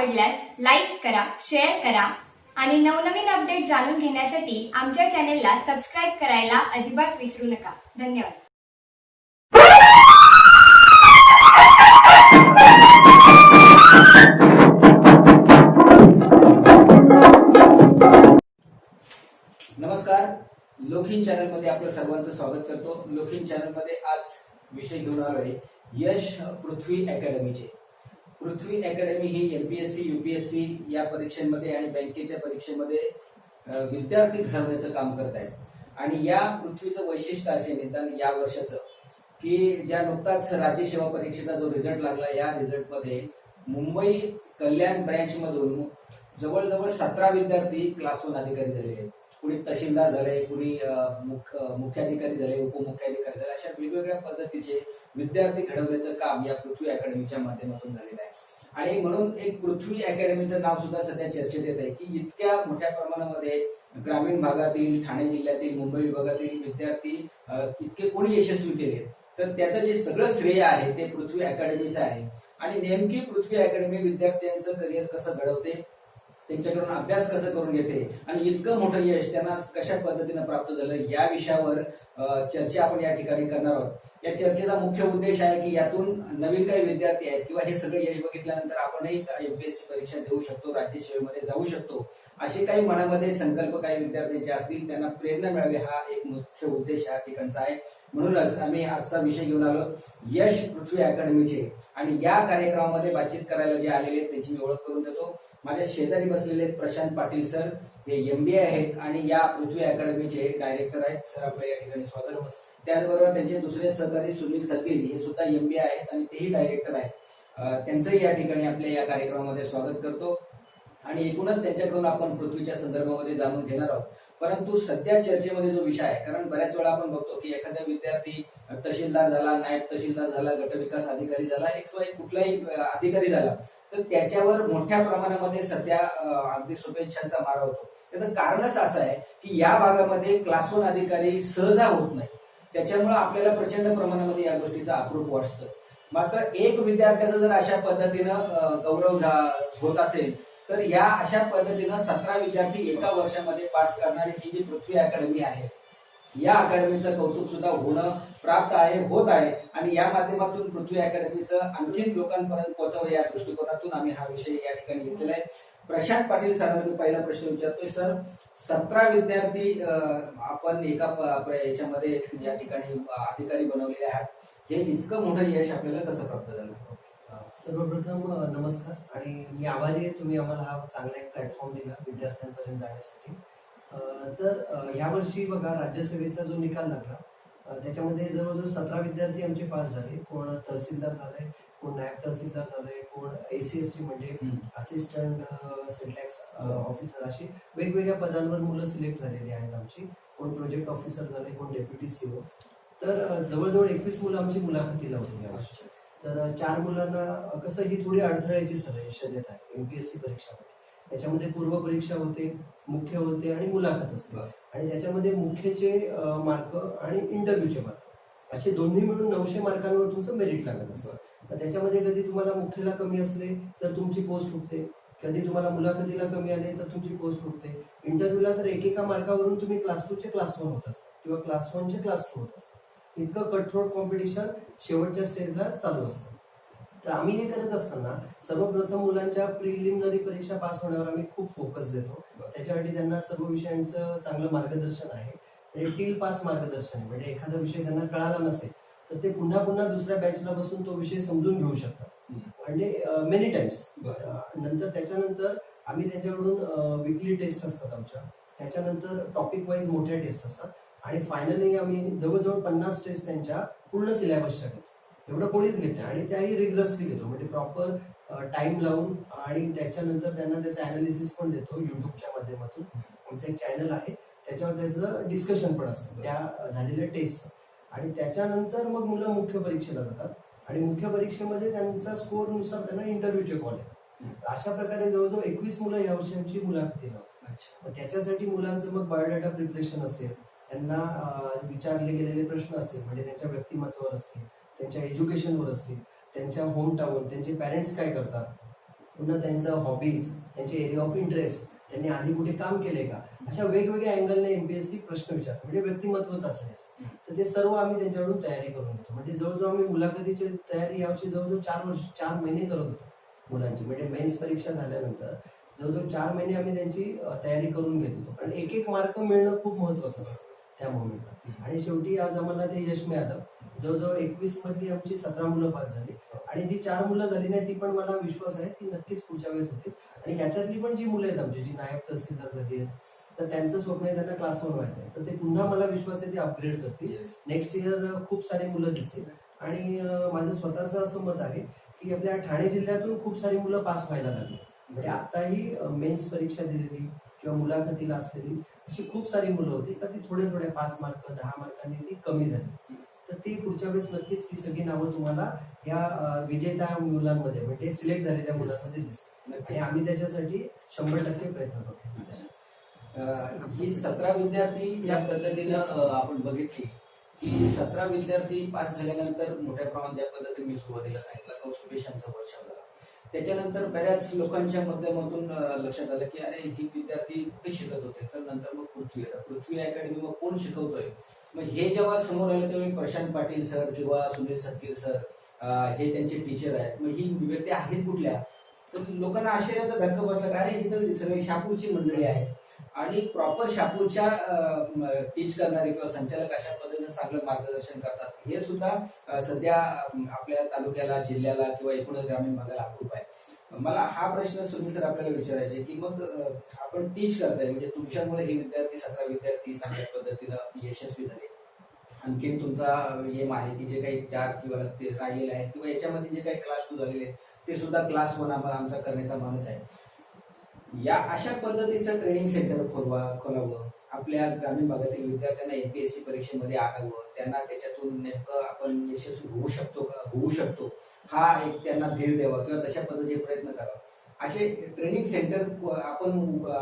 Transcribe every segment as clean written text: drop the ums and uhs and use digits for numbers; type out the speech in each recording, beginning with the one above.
आवडल्यास लाईक करा, शेअर करा आणि नवनवीन अपडेट जाणून घेण्यासाठी आमच्या चॅनेलला सबस्क्राईब करायला अजिबात विसरू नका. धन्यवाद. नमस्कार, लोखिन चॅनल मध्ये आपलं सर्वांचं स्वागत करतो. लोखिन चॅनल मध्ये आज विषय घेऊन आलोय यश पृथ्वी अकॅडमीचे. पृथ्वी अकॅडमी ही एमपीएससी, यूपीएससी या परीक्षांमध्ये आणि बँकेच्या परीक्षेमध्ये विद्यार्थी घडवण्याचं काम करत आहे. आणि या पृथ्वीचं वैशिष्ट्य असे निदान या वर्षाचं की ज्या नुकताच राज्य सेवा परीक्षेचा जो रिझल्ट लागला, या रिझल्टमध्ये मुंबई कल्याण ब्रँच मधून जवळजवळ 17 विद्यार्थी क्लास 1 अधिकारी झालेले आहेत. कुणी तहसीलदार झाले, कुणी मुख्याधिकारी झाले, उपमुख्याधिकारी झाले, अशा वेगवेगळ्या पद्धतीचे विद्यार्थी घडवण्याचं काम या पृथ्वी अकॅडमीच्या माध्यमातून झालेलं आहे. आणि म्हणून एक पृथ्वी अकॅडमीचं नाव सुद्धा सध्या चर्चेत येत आहे की इतक्या मोठ्या प्रमाणामध्ये ग्रामीण भागातील, ठाणे जिल्ह्यातील, मुंबई विभागातील विद्यार्थी इतके कोणी यशस्वी केले, तर त्याचं जे सगळं श्रेय आहे ते पृथ्वी अकॅडमीचं आहे. आणि नेमकी पृथ्वी अकॅडमी विद्यार्थ्यांचं करिअर कसं घडवते, त्यांच्याकडून अभ्यास कसं करून घेते आणि इतकं मोठं यश त्यांना कशा पद्धतीनं प्राप्त झालं, या विषयावर चर्चा आपण या ठिकाणी करणार आहोत. या चर्चेचा मुख्य उद्देश आहे की यातून नवीन काही विद्यार्थी आहेत किंवा हे सगळे यश बघितल्यानंतर आपणही एमपीएससी परीक्षा देऊ शकतो, राज्य सेवेमध्ये जाऊ शकतो, असे काही मनामध्ये संकल्प काही विद्यार्थ्यांचे असतील, त्यांना प्रेरणा मिळावी, हा एक मुख्य उद्देश या ठिकाणचा आहे. म्हणूनच आम्ही आजचा विषय घेऊन आलो यश पृथ्वी अकॅडमीचे. आणि या कार्यक्रमामध्ये बातचीत करायला जे आलेले आहेत त्यांची मी ओळख करून देतो. माझ्या शेजारी बसलेले प्रशांत पाटील सर, हे एमबीए आहेत आणि या पृथ्वी अकॅडमीचे डायरेक्टर आहेत. सर आपलं या ठिकाणी स्वागत. त्याचबरोबर त्यांचे दुसरे सहकारी सुनील सदगीर, हे सुद्धा एमबीए आहेत आणि तेही डायरेक्टर आहेत. त्यांचंही या ठिकाणी आपल्या या कार्यक्रमामध्ये स्वागत करतो. आणि एकूणच त्यांच्याकडून आपण पृथ्वीच्या संदर्भामध्ये जाणून घेणार आहोत. परंतु सध्या चर्चेमध्ये जो विषय आहे, कारण बऱ्याच वेळा आपण बघतो की एखादा विद्यार्थी तहसीलदार झाला, नायब तहसीलदार झाला, गटविकास अधिकारी झाला, XY कुठलाही अधिकारी झाला, तर त्याच्यावर मोठ्या प्रमाणामध्ये सध्या अगदी शुभेच्छांचा मारा होतो. त्याचं कारणच असं आहे की या भागामध्ये क्लास 1 अधिकारी सहजा होत नाही. त्याच्यामुळे आपल्याला प्रचंड प्रमाणामध्ये या गोष्टीचा अप्रूप वाटतं. मात्र एक विद्यार्थ्याचा जर अशा पद्धतीनं गौरव होत असेल, तर या अशा पद्धतीनं 17 विद्यार्थी एका वर्षामध्ये पास करणारी ही जी पृथ्वी अकॅडमी आहे, या अकॅडमीचं कौतुक सुद्धा होणं प्राप्त आहे, होत आहे. आणि या माध्यमातून पृथ्वी अकॅडमीचं आणखी लोकांपर्यंत पोहोचावं या दृष्टिकोनातून आम्ही हा विषय या ठिकाणी घेतलेला आहे. प्रशांत पाटील सरांना मी पहिला प्रश्न विचारतोय. सर, 17 विद्यार्थी आपण एका याच्यामध्ये या ठिकाणी अधिकारी बनवलेले आहात, हे इतकं मोठं यश आपल्याला कसं प्राप्त झालं? सर्वप्रथम नमस्कार आणि मी आभारी आहे, तुम्ही आम्हाला हा चांगला एक प्लॅटफॉर्म दिला विद्यार्थ्यांपर्यंत जाण्यासाठी. तर यावर्षी बघा, राज्यसेवेचा जो निकाल लागला त्याच्यामध्ये जवळजवळ 17 विद्यार्थी आमचे पास झाले. कोण तहसीलदार झाले, कोण नायब तहसीलदार झाले, कोण ACST म्हणजे असिस्टंट सेल टॅक्स ऑफिसर, अशी वेगवेगळ्या पदांवर मुलं सिलेक्ट झालेली आहेत आमची. कोण प्रोजेक्ट ऑफिसर झाले, कोण डेप्युटी CO. तर जवळजवळ 21 मुलं आमची मुलाखतीला होती यावर्षी. तर 4 मुलांना कसं, ही थोडी अडथळ्याची शर्यत आहे MPSC परीक्षामध्ये. त्याच्यामध्ये पूर्व परीक्षा होते, मुख्य होते आणि मुलाखत असते. आणि त्याच्यामध्ये मुख्यचे मार्क आणि इंटरव्ह्यूचे मार्क असे दोन्ही मिळून 900 मार्कांवर तुमचं मेरिट लागत असतं. तर त्याच्यामध्ये कधी तुम्हाला मुख्यला कमी असले तर तुमची पोस्ट उठते, कधी तुम्हाला मुलाखतीला कमी आले तर तुमची पोस्ट उठते. इंटरव्ह्यूला तर एकेका मार्कावरून तुम्ही क्लास 2 चे क्लास 1 होत असतात किंवा क्लास 1 चे क्लास 2 होत असतात. इतकं कटथ्रोट कॉम्पिटिशन शेवटच्या स्टेजला चालू असतं. तर आम्ही हे करत असताना सर्वप्रथम मुलांच्या प्रिलिमिनरी परीक्षा पास होण्यावर आम्ही खूप फोकस देतो. त्याच्यासाठी त्यांना सर्व विषयांचं चांगलं मार्गदर्शन आहे. टील पास मार्गदर्शन आहे, म्हणजे एखादा विषय त्यांना कळाला नसेल तर ते पुन्हा पुन्हा दुसऱ्या बॅचला बसून तो विषय समजून घेऊ शकतात, म्हणजे मेनी टाइम्स. नंतर त्याच्यानंतर आम्ही त्यांच्याकडून वीकली टेस्ट असतात आमच्या, त्याच्यानंतर टॉपिक वाईज मोठ्या टेस्ट असतात आणि फायनली आम्ही जवळजवळ 50 टेस्ट त्यांच्या पूर्ण सिलेबसच्या घेतो. एवढं कोणीच घेत नाही आणि त्याही रिग्रसली घेतो, म्हणजे प्रॉपर टाइम लावून. आणि त्याच्यानंतर त्यांना त्याचं अनालिसिस पण देतो युट्यूबच्या माध्यमातून. आमचं एक चॅनल आहे, त्याच्यावर त्याचं डिस्कशन पण असतं त्या झालेल्या टेस्टचं. आणि त्याच्यानंतर मग मुलं मुख्य परीक्षेला जातात आणि मुख्य परीक्षेमध्ये त्यांचा स्कोअरनुसार त्यांना इंटरव्ह्यूचे कॉल येतात. अशा प्रकारे जवळजवळ 21 मुलं या वर्षी आमची मुलाखतीला होतात. त्याच्यासाठी मुलांचं मग बायोडाटा प्रिपरेशन असेल, त्यांना विचारले गेलेले प्रश्न असतील, म्हणजे त्यांच्या व्यक्तिमत्वावर असतील, त्यांच्या एज्युकेशनवर असतील, त्यांच्या होम टाऊन, त्यांचे पॅरेंट्स काय करतात, पुन्हा त्यांचं हॉबीज, त्यांचे एरिया ऑफ इंटरेस्ट, त्यांनी आधी कुठे काम केले का, अशा वेगवेगळ्या अँगलने एमपीएससी प्रश्न विचारतो, म्हणजे व्यक्तिमत्व चाचणी असते. तर ते सर्व आम्ही त्यांच्याकडून तयारी करून घेतो. म्हणजे जवळजवळ आम्ही मुलाखतीची तयारी यावर्षी जवळजवळ 4 महिने करत होतो मुलांची. म्हणजे मेन्स परीक्षा झाल्यानंतर जवळजवळ 4 महिने आम्ही त्यांची तयारी करून घेत होतो. कारण एक एक मार्क मिळणं खूप महत्वाचं असतं त्या मोमेंटला. आणि शेवटी आज आम्हाला ते यश मिळालं. जवळजवळ 21 मधली आमची 17 मुलं पास झाली, आणि जी 4 मुलं झाली नाही ती पण मला विश्वास आहे ती नक्कीच पुढच्या वेळेस होतील. आणि याच्यातली पण जी मुलं आहेत आमची, जी नायब तहसीलदार झाली आहेत, तर त्यांचं स्वप्न आहे त्यांना क्लास 1 व्हायचं आहे, तर ते पुन्हा मला विश्वास आहे ते अपग्रेड करतील. नेक्स्ट इयर खूप सारी मुलं दिसतील. आणि माझं स्वतःचं असं मत आहे की आपल्या ठाणे जिल्ह्यातून खूप सारी मुलं पास व्हायला लागली. म्हणजे आताही मेन्स परीक्षा दिलेली किंवा मुलाखतीला असलेली अशी खूप सारी मुलं होती का ती थोडे 5 मार्क 10 मार्कांनी ती कमी झाली. तर ती पुढच्या वेळेस नक्कीच ही सगळी नावं तुम्हाला या विजेत्या मुलांमध्ये, म्हणजे सिलेक्ट झालेल्या मुलांमध्ये दिसतील. आणि आम्ही त्याच्यासाठी 100% प्रयत्न करतो. ही 17 विद्यार्थी ज्या पद्धतीनं आपण बघितली की 17 विद्यार्थी पास झाल्यानंतर मोठ्या प्रमाणात ज्या पद्धतीने मी सुरुवातीला सांगितलं कौशुभेशांचा वर्ष झाला, त्याच्यानंतर बऱ्याच लोकांच्या माध्यमातून लक्षात आलं की अरे ही विद्यार्थी कुठे शिकत होते, तर नंतर मग पृथ्वी अकॅडमी मग कोण शिकवतोय. मग हे जेव्हा समोर आलं तेव्हा प्रशांत पाटील सर किंवा सुनील सत्कीर सर हे त्यांचे टीचर आहेत. मग ही व्यक्ती आहेत कुठल्या, तर लोकांना आश्चर्याचा धक्का बसला का अरे ही तर सगळी शहापूरची मंडळी आहे आणि प्रॉपर शहापूरच्या टीच करणारे किंवा संचालक अशा पद्धतीने चांगलं मार्गदर्शन करतात. हे सुद्धा सध्या आपल्या तालुक्याला, जिल्ह्याला किंवा एकूणच ग्रामीण भागाला अप्रूप आहे. मला हा प्रश्न सुनील सर आपल्याला विचारायचे की मग आपण टीच करताय, म्हणजे तुमच्यामुळे हे विद्यार्थी 17 विद्यार्थी चांगल्या पद्धतीनं यशस्वी झाले. आणखी तुमचा एम आहे की जे काही 4 किंवा ते राहिलेले आहेत किंवा याच्यामध्ये जे काही क्लास 2 झालेले आहेत ते सुद्धा क्लास 1 आमचा करण्याचा मानस आहे. या अशा पद्धतीचं ट्रेनिंग सेंटर खोलावं, आपल्या ग्रामीण भागातील विद्यार्थ्यांना एमपीएससी परीक्षेमध्ये आणावं, त्यांना त्याच्यातून नेमकं आपण यशस्वी होऊ शकतो हा एक त्यांना धीर द्यावा किंवा तशा पद्धतीचे प्रयत्न करावा. असे ट्रेनिंग सेंटर आपण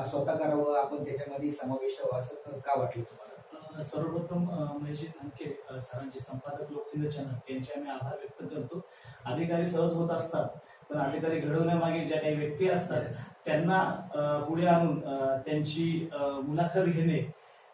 स्वतः करावं, आपण त्याच्यामध्ये समाविष्ट व्हावं असं का वाटलं तुम्हाला? सर्वप्रथम महेशजी धनके सरांचे संपादक लोकहित चॅनल यांचे आम्ही आभार व्यक्त करतो. अधिकारी सहज होत असतात, पण अधिकारी घडवण्यामागे ज्या काही व्यक्ती असतात त्यांना पुढे आणून त्यांची मुलाखत घेणे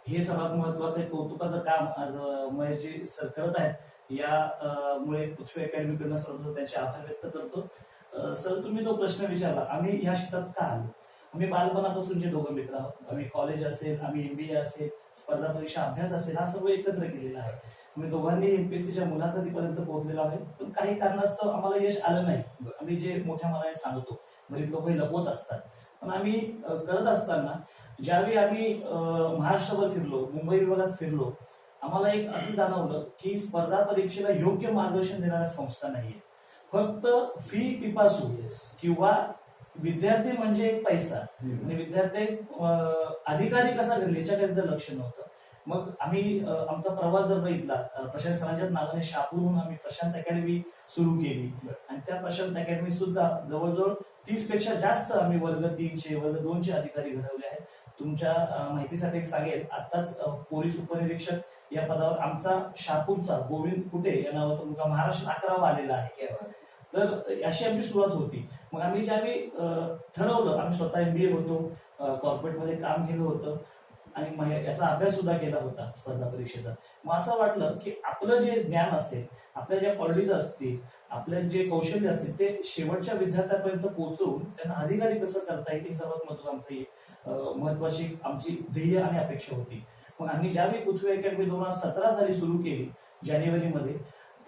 हे सर्वात महत्वाचं कौतुकाचं काम आज महेशजी सर करत आहेत. यामुळे पृथ्वी अकॅडमीकडनं सर्वप्रथम त्यांचे आभार व्यक्त करतो. सर, तुम्ही जो प्रश्न विचारला, आम्ही या क्षेत्रात का आलो, आम्ही बालपणापासून जे दोघं मित्र आहोत, आम्ही कॉलेज असेल, आम्ही MBA असेल, स्पर्धा परीक्षा अभ्यास असेल, हा सर्व एकत्र केलेला आहे. आम्ही दोघांनी एमपीएससीच्या मुलाखतीपर्यंत पोहोचलेलो आहे, पण काही कारणास्तव आम्हाला यश आलं नाही. आम्ही जे मोठ्या मनाने सांगतो, बरीच लोक लपवत असतात, पण आम्ही करत असताना ज्यावेळी आम्ही महाराष्ट्रभर फिरलो, मुंबई विभागात फिरलो, आम्हाला एक असं जाणवलं की स्पर्धा परीक्षेला योग्य मार्गदर्शन देणाऱ्या संस्था नाहीये. फक्त फी पिपासू किंवा विद्यार्थी म्हणजे एक पैसा आणि विद्यार्थी अधिकारी कसा घडले याच्याकडे जर लक्ष नव्हतं. मग आम्ही आमचा प्रवास जर बघितला, प्रशांत सरांच्याच नावाने शहापूरहून आम्ही प्रशांत अकॅडमी सुरू केली आणि त्या प्रशांत अकॅडमी सुद्धा जवळजवळ 30 पेक्षा जास्त आम्ही वर्ग 3चे वर्ग 2चे अधिकारी घडवले आहेत. तुमच्या माहितीसाठी एक सांगेल, आताच पोलीस उपनिरीक्षक या पदावर आमचा शहापूरचा गोविंद कुटे या नावाचा मुलगा महाराष्ट्र 11वा आलेला आहे. तर अशी आमची सुरुवात होती. मग आम्ही ज्यावेळी ठरवलं, आम्ही स्वतः MBA होतो, कॉर्पोरेटमध्ये काम केलं होतं आणि याचा अभ्यास सुद्धा केला होता स्पर्धा परीक्षेचा. मग असं वाटलं की आपलं जे ज्ञान असेल, आपल्या ज्या क्वालिटीज असतील, आपले जे कौशल्य असतील ते शेवटच्या विद्यार्थ्यापर्यंत पोहोचवून त्यांना अधिकारी कसं करता येईल हे सर्वात महत्वाची आमची ध्येय आणि अपेक्षा होती. मग आम्ही ज्यावेळी पृथ्वी अकॅडमी 2017 साली सुरू केली जानेवारीमध्ये,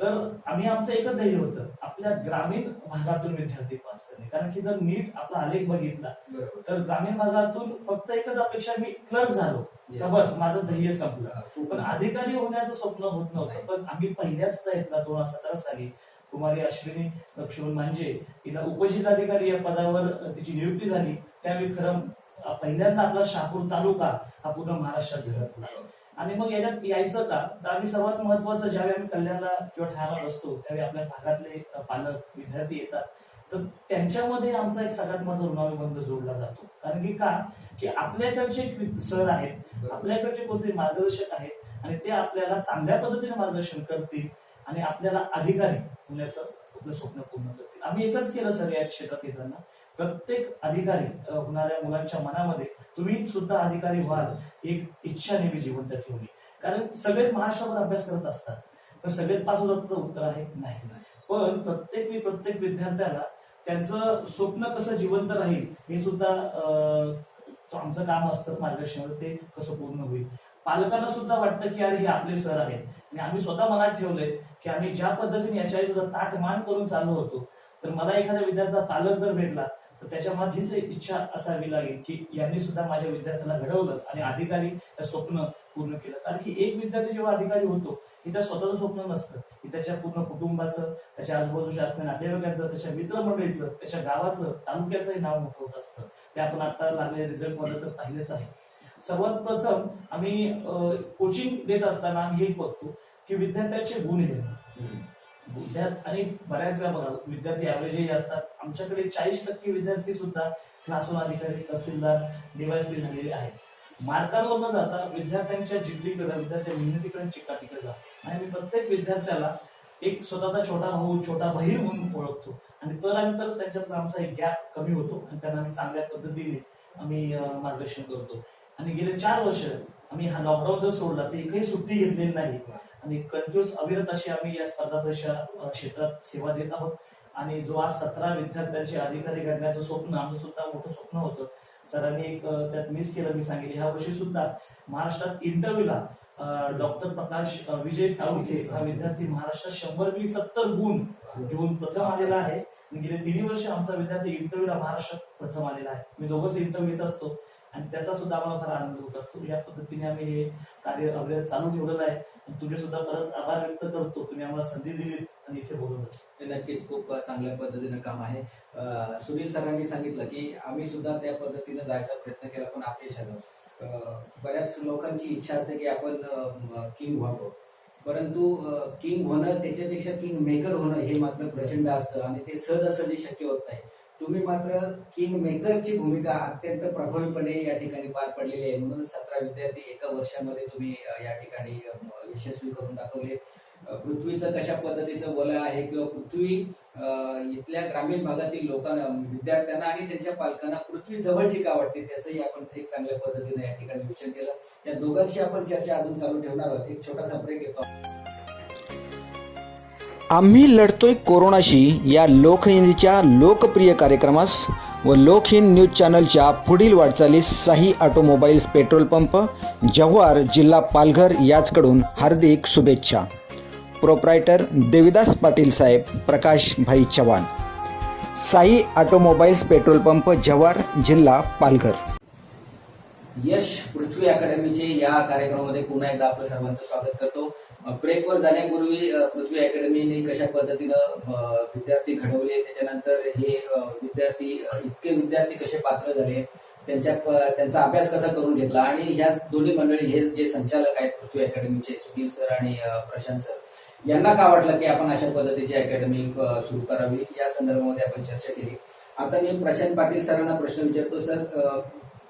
तर आम्ही आमचं एकच ध्येय होतं, आपल्या ग्रामीण भागातून विद्यार्थी पास करणे. कारण की जर नीट आपला आलेख बघितला तर ग्रामीण भागातून फक्त एकच अपेक्षा, मी क्लर्क झालो तर बस माझं ध्येय संपलं, पण अधिकारी होण्याचं स्वप्न होत नव्हतं. पण आम्ही पहिल्याच प्रयत्नात 2017 साली कुमारी अश्विनी लक्ष्मण मांजे तिला उपजिल्हाधिकारी या पदावर तिची नियुक्ती झाली. त्यावेळी खरं पहिल्यांदा आपला शहापूर तालुका हा पूर्ण महाराष्ट्रात झळकला. आणि मग याच्यात यायचं का, तर आम्ही सर्वात महत्वाचं ज्यावेळी आम्ही कल्याणला किंवा ठाण्याला बसतो त्यावेळी आपल्या भागातले पालक विद्यार्थी येतात, तर त्यांच्यामध्ये आमचा एक सगळ्यात मोठा ऋणानुबंध जोडला जातो. कारण की आपल्याकडचे सर आहेत, आपल्याकडचे कोणते मार्गदर्शक आहेत आणि ते आपल्याला चांगल्या पद्धतीने मार्गदर्शन करतील आणि आपल्याला अधिकारी होण्याचं आपलं स्वप्न पूर्ण करतील. आम्ही एकच केलं सर या क्षेत्रात येताना प्रत्येक अधिकारी होणाऱ्या मुलांच्या मनामध्ये तुम्ही सुद्धा अधिकारी व्हाल एक इच्छा नेहमी जिवंत ठेवली. कारण सगळेच महाराष्ट्रावर अभ्यास करत असतात, पण सगळेच पास होतात उत्तर आहे नाही. पण प्रत्येक विद्यार्थ्याला त्यांचं स्वप्न कसं जिवंत राहील हे सुद्धा आमचं काम असतं मार्गदर्शन, ते कसं पूर्ण होईल. पालकांना सुद्धा वाटतं की अरे हे आपले सर आहेत, आणि आम्ही स्वतः मनात ठेवलंय की आम्ही ज्या पद्धतीने याच्याही सुद्धा ताटमान करून चाललो होतो, तर मला एखाद्या विद्यार्थ्याचा पालक जर भेटला तर त्याच्या माझी हीच इच्छा असावी लागेल की यांनी सुद्धा माझ्या विद्यार्थ्याला घडवलंच आणि अधिकारी स्वप्न पूर्ण केलं. कारण की एक विद्यार्थी जेव्हा अधिकारी होतो हे त्या स्वतःचं स्वप्न नसतं, हे त्याच्या पूर्ण कुटुंबाचं, त्याच्या आजूबाजूच्या असणाऱ्या नातेवाईकांचं, त्याच्या मित्रमंडळीचं, त्याच्या गावाचं, तालुक्याचंही नाव मोठं होत असतं. ते आपण आता लागलेल्या रिझल्ट मध्ये तर पाहिलेच आहे. सर्वात प्रथम आम्ही कोचिंग देत असताना आम्ही हे बघतो की विद्यार्थ्याचे गुण हे आणि बऱ्याच वेळा बघा विद्यार्थी ऍव्हरेजही असतात. आमच्याकडे 40% विद्यार्थी सुद्धा क्लास 1 अधिकारी, तहसीलदार, DYSP झालेले आहेत. मार्कांवर न जाता विद्यार्थ्यांच्या जिद्दीकडे, विद्यार्थ्यांच्या मेहनतीकडे, चिकाटीकडे जा. आणि मी प्रत्येक विद्यार्थ्याला एक स्वतःचा छोटा भाऊ, छोटा बहीण म्हणून ओळखतो, आणि तर त्यांच्यात आमचा एक गॅप कमी होतो आणि त्यांना आम्ही चांगल्या पद्धतीने आम्ही मार्गदर्शन करतो. आणि गेले 4 वर्ष आम्ही हा लॉकडाऊन जर सोडला तर एकही सुट्टी घेतलेली नाही, आणि कंटिन्युअस अविरत अशी आम्ही या स्पर्धा परीक्षा क्षेत्रात सेवा देत आहोत. आणि जो आज 17 विद्यार्थ्यांचे अधिकारी घडण्याचं स्वप्न आमचं सुद्धा मोठं स्वप्न होतं, सरांनी एक त्यात मिस केलं. मी सांगेल ह्या वर्षी सुद्धा महाराष्ट्रात इंटरव्ह्यूला डॉक्टर प्रकाश विजय साळुंखे हा विद्यार्थी महाराष्ट्रात 100 70 गुण घेऊन प्रथम आलेला आहे. गेले 3 वर्ष आमचा विद्यार्थी इंटरव्ह्यूला महाराष्ट्रात प्रथम आलेला आहे. मी दोघंच इंटरव्ह्यू येत असतो आणि त्याचा सुद्धा आम्हाला फार आनंद होत असतो. या पद्धतीने आम्ही हे कार्य अविरत चालू ठेवलेलं आहे. तुम्ही सुद्धा परत आभार व्यक्त करतो, तुम्ही आम्हाला संधी दिलीत आणि इथे बोलवलं. नक्कीच खूप चांगल्या पद्धतीनं काम आहे. सुनील सरांनी सांगितलं की आम्ही सुद्धा त्या पद्धतीनं जायचा प्रयत्न केला, पण अपयश आलं. बऱ्याच लोकांची इच्छा असते की आपण किंग व्हावं, परंतु किंग होणं त्याच्यापेक्षा किंग मेकर होणं हे मात्र प्रचंड असतं आणि ते सहजासहजी शक्य होत नाही. तुम्ही मात्र किंग मेकरची भूमिका अत्यंत प्रभावीपणे या ठिकाणी पार पडलेली आहे. म्हणून 17 विद्यार्थी एका वर्षामध्ये तुम्ही या ठिकाणी यशस्वी करून दाखवले. पृथ्वीचं कशा पद्धतीचं बोला आहे किंवा पृथ्वी इथल्या ग्रामीण भागातील लोकांना, विद्यार्थ्यांना आणि त्यांच्या पालकांना पृथ्वी जवळची का वाटते त्याचंही आपण एक चांगल्या पद्धतीने या ठिकाणी विचार केलं. या दोघांशी आपण चर्चा अजून चालू ठेवणार आहोत. एक छोटासा ब्रेक येतो. आम्ही लढतोय कोरोनाशी या लोकहिंदीच्या लोकप्रिय कार्यक्रमास व लोकहिंद न्यूज चॅनलच्या पुढील वाटचालीस Sai automobiles petrol pump, Jawhar, जिल्हा पालघर याचकडून हार्दिक शुभेच्छा. प्रोप्रायटर देविदास पाटील साहेब, प्रकाश भाई Chavan. Sai automobiles petrol pump, Jawhar, जिल्हा पालघर. यश पृथ्वी अकॅडमीचे या कार्यक्रमामध्ये पुन्हा एकदा आपलं सर्वांचं स्वागत करतो. ब्रेकवर जाण्यापूर्वी पृथ्वी अकॅडमीने कशा पद्धतीनं विद्यार्थी घडवले, त्याच्यानंतर हे इतके विद्यार्थी कसे पात्र झाले, त्यांचा अभ्यास कसा करून घेतला, आणि ह्या दोन्ही मंडळी हे जे संचालक आहेत पृथ्वी अकॅडमीचे, सुनील सर आणि प्रशांत सर, यांना का वाटलं की आपण अशा पद्धतीची अकॅडमी सुरू करावी, या संदर्भामध्ये आपण चर्चा केली. आता मी प्रशांत पाटील सरांना प्रश्न विचारतो. सर,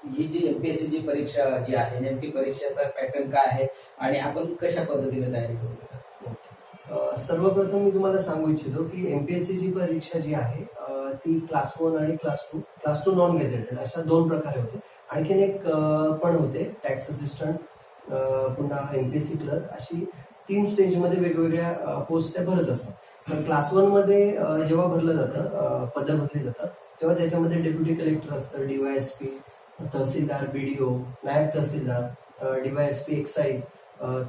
ही जी MPSC ची परीक्षा जी आहे, नेमकी परीक्षेचा पॅटर्न काय आहे आणि आपण कशा पद्धतीने तयारी करू? सर्वप्रथम मी तुम्हाला सांगू इच्छितो की MPSC ची परीक्षा जी आहे ती क्लास 1 आणि क्लास 2 नॉन गॅझेटेड अशा 2 प्रकारे होते. आणखीन एक पण होते टॅक्स असिस्टंट, पुन्हा MPSC क्लर्क, अशी 3 स्टेजमध्ये वेगवेगळ्या पोस्ट त्या भरत असतात. तर क्लास 1 मध्ये जेव्हा भरलं जातं, पदं भरली जातात, तेव्हा त्याच्यामध्ये डेप्युटी कलेक्टर असतं, DYSP, तहसीलदार, BDO, नायब तहसीलदार, DYSP एक्साईज,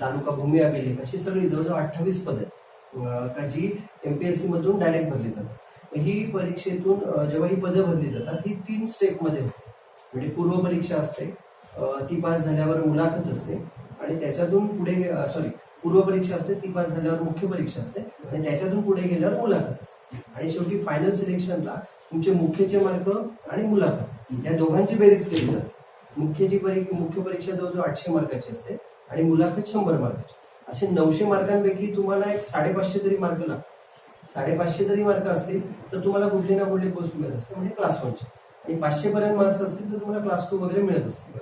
तालुका भूमी अभिलेख, अशी सगळी जवळजवळ 28 पदं आहेत का जी MPSC मधून डायरेक्ट भरली जातात. ही परीक्षेतून जेव्हा ही पदं भरली जातात ही 3 स्टेपमध्ये होते. म्हणजे पूर्व परीक्षा असते, ती पास झाल्यावर मुलाखत असते, आणि त्याच्यातून पुढे पूर्व परीक्षा असते, ती पास झाल्यावर मुख्य परीक्षा असते, आणि त्याच्यातून पुढे गेल्यावर मुलाखत असते, आणि शेवटी फायनल सिलेक्शनला तुमचे मुख्यचे मार्क आणि मुलाखत या दोघांची बेरीज केली जाते. मुख्य परीक्षा जवळजवळ 800 मार्काची असते आणि मुलाखत 100 मार्काची. असे 900 मार्कांपैकी तुम्हाला एक 550 तरी मार्क लागतात. 550 तरी मार्क असतील तर तुम्हाला कुठली ना कुठली पोस्ट मिळत असते, म्हणजे क्लास 1ची, आणि 500 पर्यंत मार्क्स असतील तर तुम्हाला क्लास 2 वगैरे मिळत असते.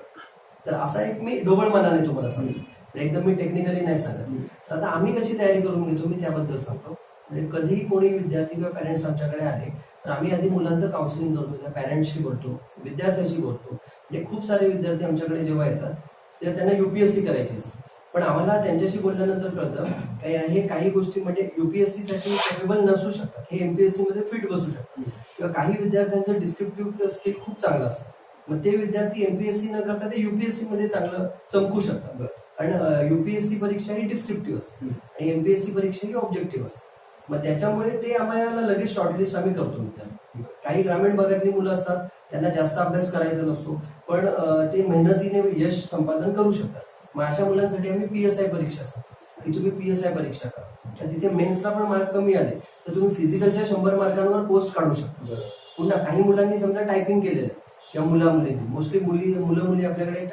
तर असा एक मी ढोबळ मनाने तुम्हाला सांगितलं, एकदम मी टेक्निकली नाही सांगत. तर आता आम्ही कशी तयारी करून घेतो मी त्याबद्दल सांगतो. म्हणजे कधीही कोणी विद्यार्थी किंवा पॅरेंट्स आमच्याकडे आले तर आम्ही आधी मुलांचं काउन्सिलिंग करतो, त्या पॅरेंट्सशी बोलतो, विद्यार्थ्यांशी बोलतो. म्हणजे खूप सारे विद्यार्थी आमच्याकडे जेव्हा येतात तेव्हा त्यांना युपीएससी करायची असते, पण आम्हाला त्यांच्याशी बोलल्यानंतर कळतं हे काही गोष्टी म्हणजे युपीएससी साठी कॅपेबल नसू शकतात, हे एमपीएससी मध्ये फिट बसू शकतात. किंवा काही विद्यार्थ्यांचं डिस्क्रिप्टिव्ह स्किल खूप चांगलं असतं, मग ते विद्यार्थी एमपीएससी न करता ते युपीएससी मध्ये चांगलं चमकू शकतात. कारण युपीएससी परीक्षा ही डिस्क्रिप्टिव्ह असते आणि एमपीएससी परीक्षा ही ऑब्जेक्टिव्ह असते. मग त्याच्यामुळे ते आम्हाला लगेच शॉर्टलिस्ट आम्ही करतो मित्रांनो. काही ग्रामीण भागातली मुलं असतात, त्यांना जास्त अभ्यास करायचा नसतो, पण ते मेहनतीने यश संपादन करू शकतात. मग अशा मुलांसाठी आम्ही पीएसआय परीक्षा सांगतो की तुम्ही पीएसआय परीक्षा करा. आणि तिथे मेन्सला पण मार्क कमी आले तर तुम्ही फिजिकलच्या 100 मार्कांवर पोस्ट काढू शकता. पुन्हा काही मुलांनी समजा टायपिंग केलेलं किंवा मुला-मुलींनी, मोस्टली मुलं मुली आपल्याकडे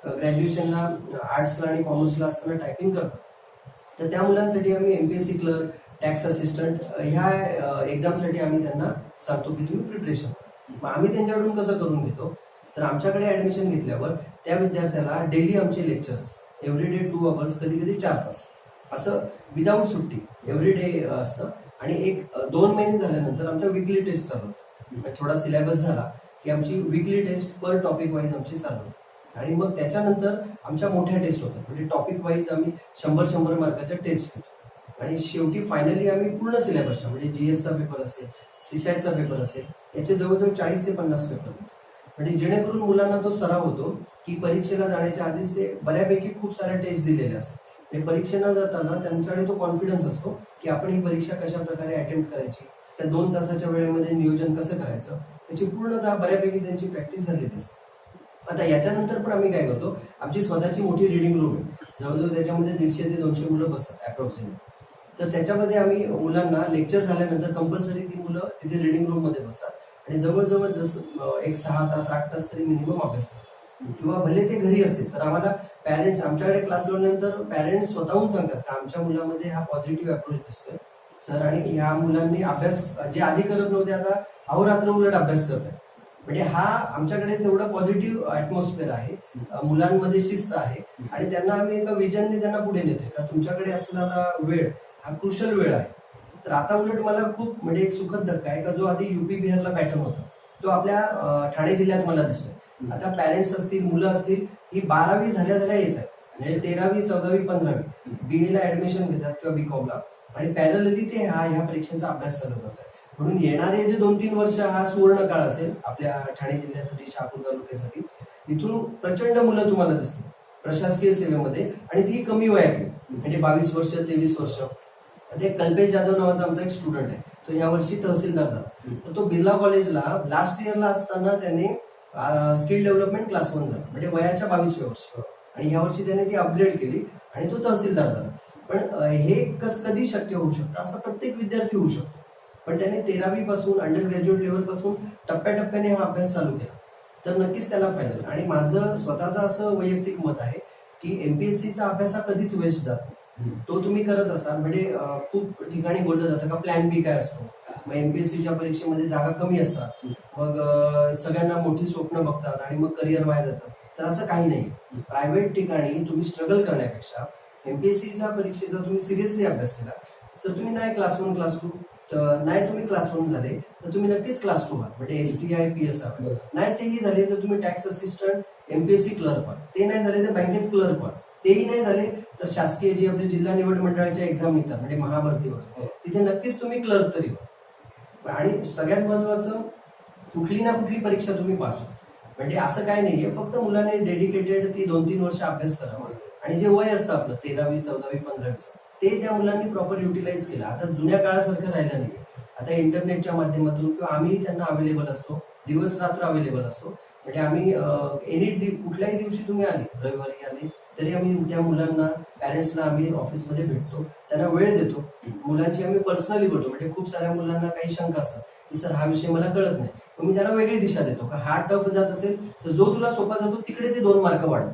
ग्रॅज्युएशनला आर्ट्सला आणि कॉमर्सला असताना टायपिंग करतात, तर त्या मुलांसाठी आम्ही एमपीएससी क्लर्क, टॅक्स असिस्टंट ह्या एक्झामसाठी आम्ही त्यांना सांगतो की तुम्ही प्रिपरेशन करा. मग आम्ही त्यांच्याकडून कसं करून घेतो, तर आमच्याकडे ऍडमिशन घेतल्यावर त्या विद्यार्थ्याला डेली आमचे लेक्चर्स असतात, एव्हरी डे 2 hours, कधी कधी 4 तास, असं विदाऊट सुट्टी एव्हरी डे असतं. आणि 2 महिने झाल्यानंतर आमच्या विकली टेस्ट चालू होतात. थोडा सिलेबस झाला की आमची विकली टेस्ट पर टॉपिक वाईज आमची चालू होते. आणि मग त्याच्यानंतर आमच्या मोठ्या टेस्ट होतात, म्हणजे टॉपिक वाईज आम्ही 100 मार्काच्या टेस्ट घेतो. आणि शेवटी फायनली आम्ही पूर्ण सिलेबसच्या म्हणजे जीएसचा पेपर असेल, सीसॅटचा पेपर असेल, याचे जवळजवळ 40 ते 50 पेपर होते. म्हणजे जेणेकरून मुलांना तो सराव होतो की परीक्षेला जाण्याच्या आधीच ते बऱ्यापैकी खूप साऱ्या टेस्ट दिलेल्या असतात. म्हणजे परीक्षेला जाताना त्यांच्याकडे तो कॉन्फिडन्स असतो की आपण ही परीक्षा कशा प्रकारे अटेम्प्ट करायची, त्या 2 तासाच्या वेळेमध्ये नियोजन कसं करायचं, त्याची पूर्णतः बऱ्यापैकी त्यांची प्रॅक्टिस झालेली असते. आता याच्यानंतर पण आम्ही काय करतो, आमची स्वतःची मोठी रिडिंग रूम आहे, जवळजवळ त्याच्यामध्ये 150 ते 200 मुलं बसतात अप्रॉक्सिमेट. तर त्याच्यामध्ये आम्ही मुलांना लेक्चर झाल्यानंतर कंपल्सरी ती मुलं तिथे रिडिंग रूम मध्ये बसतात आणि जवळजवळ जसं 6 तास 8 तास तरी मिनिमम अभ्यास करतात. किंवा भले ते घरी असतील तर आम्हाला पॅरेंट्स, आमच्याकडे क्लास लावल्यानंतर पॅरेंट्स स्वतःहून सांगतात की आमच्या मुलामध्ये हा पॉझिटिव्ह अप्रोच दिसतोय सर, आणि ह्या मुलांनी अभ्यास जे आधी करत नव्हते आता अहोरात्र उलट अभ्यास करतात. म्हणजे हा आमच्याकडे तेवढा पॉझिटिव्ह ऍटमॉस्फिअर आहे, मुलांमध्ये शिस्त आहे आणि त्यांना आम्ही एका विजनने त्यांना पुढे नेतोय का तुमच्याकडे असणारा वेळ हा क्रुशल वेळ आहे. तर आता उलट मला खूप म्हणजे एक सुखद धक्का आहे का जो आधी युपी बिहारला पॅटर्न होता तो आपल्या ठाणे जिल्ह्यात मला दिसतोय. आता पॅरेंट्स असतील, मुलं असतील, ही 12वी झाल्या येत आहेत, म्हणजे 13वी 14वी 15वी बीएला ऍडमिशन घेतात किंवा बीकॉमला, आणि पॅरलली ते ह्या परीक्षांचा अभ्यास चालू करतात. म्हणून येणारे जे 2-3 वर्ष हा सुवर्ण काळ असेल आपल्या ठाणे जिल्ह्यासाठी, शहापूर तालुक्यासाठी. इथून प्रचंड मुलं तुम्हाला दिसतील प्रशासकीय सेवेमध्ये, आणि ती कमी वयातली, म्हणजे 22 वर्ष 23 वर्ष. ते कल्पेश जाधव नावाचा आमचा एक स्टुडंट आहे, तो ह्या वर्षी तहसीलदार झाला. तर तो बिर्ला कॉलेजला लास्ट इयरला असताना त्याने स्किल डेव्हलपमेंट क्लास 1 झाला, म्हणजे वयाच्या 22व्या वर्षी, आणि ह्या वर्षी त्याने ती अपग्रेड केली आणि तो तहसीलदार झाला. पण हे कधी शक्य होऊ शकतं, असं प्रत्येक विद्यार्थी होऊ शकतो. पण त्याने 13वी पासून अंडर ग्रॅज्युएट लेव्हल पासून टप्प्याटप्प्याने हा अभ्यास चालू केला तर नक्कीच त्याला फायदा होईल. आणि माझं स्वतःचं असं वैयक्तिक मत आहे की एमपीएससीचा अभ्यास हा कधीच वेस्ट जातो. तो तुम्ही करत असाल, म्हणजे खूप ठिकाणी बोललं जातं का प्लॅन बी काय असतो, मग एमपीएससीच्या परीक्षेमध्ये जागा कमी असतात, मग सगळ्यांना मोठी स्वप्न बघतात आणि मग करिअर वाया जातं. तर असं काही नाही. प्रायव्हेट ठिकाणी तुम्ही स्ट्रगल करण्यापेक्षा एमपीएससीच्या परीक्षेचा तुम्ही सिरियसली अभ्यास केला तर तुम्ही नाही क्लास 1 क्लास 2 नाही तुम्ही क्लास 1 झाले तर तुम्ही नक्कीच क्लास 2 व्हा, म्हणजे एसटीआय पीएसआय नाही तेही झाले तर तुम्ही टॅक्स असिस्टंट एमपीएससी क्लर्क व्हा, ते नाही झाले तर बँकेत क्लर्क व्हा, तेही नाही झाले तर शासकीय जी आपली जिल्हा निवड मंडळाच्या एक्झाम निघतात म्हणजे महाभरतीवर, तिथे नक्कीच तुम्ही क्लर्क तरी व्हा. आणि सगळ्यात महत्वाचं कुठली ना कुठली परीक्षा तुम्ही पास व्हा. म्हणजे असं काय नाहीये, फक्त मुलाने डेडिकेटेड ती 2-3 वर्ष अभ्यास करावा आणि जे वय असतं आपलं 13वी 14वी 15वी ते त्या मुलांनी प्रॉपर युटिलाइज केलं. आता जुन्या काळासारखं राहिलं नाही. आता इंटरनेटच्या माध्यमातून किंवा आम्ही त्यांना अवेलेबल असतो, दिवस रात्र अवेलेबल असतो. म्हणजे आम्ही कुठल्याही दिवशी तुम्ही आले, रविवारी आले तरी आम्ही त्या मुलांना, पॅरेंट्सला आम्ही ऑफिसमध्ये भेटतो, त्यांना वेळ देतो, मुलांची आम्ही पर्सनली बोलतो. म्हणजे खूप साऱ्या मुलांना काही शंका असतात की सर हा विषय मला कळत नाही, मग मी त्यांना वेगळी दिशा देतो का हा टफ जात असेल तर जो तुला सोपा जातो तिकडे ते 2 मार्क वाढव,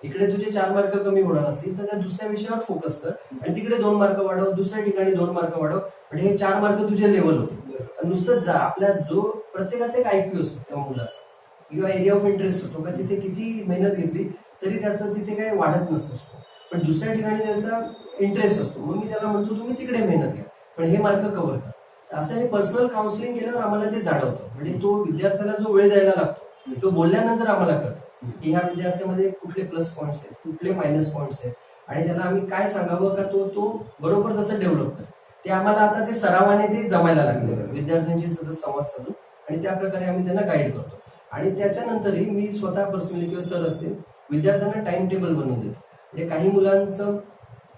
इकडे तुझे 4 मार्क कमी होणार असतील तर त्या दुसऱ्या विषयावर फोकस कर आणि तिकडे 2 मार्क वाढव, दुसऱ्या ठिकाणी 2 मार्क वाढव, म्हणजे हे 4 मार्क तुझे लेवल होते. नुसतंच जा, आपल्या जो प्रत्येकाचा एक आयक्यू असतो त्या मुलाचा किंवा एरिया ऑफ इंटरेस्ट असतो का तिथे किती मेहनत घेतली तरी त्याचं तिथे काही वाढत नसतो, पण दुसऱ्या ठिकाणी त्याचा इंटरेस्ट असतो. मग मी त्याला म्हणतो तुम्ही तिकडे मेहनत घ्या पण हे मार्क कव्हर करा. असं हे पर्सनल काउन्सिलिंग केल्यावर आम्हाला ते जाणवतं. म्हणजे तो विद्यार्थ्याला जो वेळ द्यायला लागतो तो बोलल्यानंतर आम्हाला कळतं की ह्या विद्यार्थ्यामध्ये कुठले प्लस पॉईंट्स आहेत, कुठले मायनस पॉईंट्स आहेत आणि त्याला आम्ही काय सांगावं का तो बरोबर तसं डेव्हलप करतो. ते आम्हाला आता ते सरावाने ते जमायला लागले विद्यार्थ्यांशी सतत संवाद साधून आणि त्या प्रकारे आम्ही त्यांना गाईड करतो. आणि त्याच्यानंतरही मी स्वतः पर्सनली किंवा सर असतील विद्यार्थ्यांना टाइम टेबल बनवून देतो. म्हणजे काही मुलांचं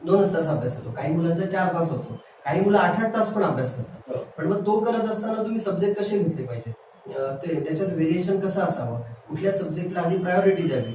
2 तास अभ्यास होतो, काही मुलांचा 4 तास होतो, काही मुलं 8-8 तास पण अभ्यास करतात. पण मग तो करत असताना तुम्ही सब्जेक्ट कसे घेतले पाहिजे, त्याच्यात व्हेरिएशन कसं असावं, कुठल्या सब्जेक्टला आधी प्रायोरिटी द्यावी,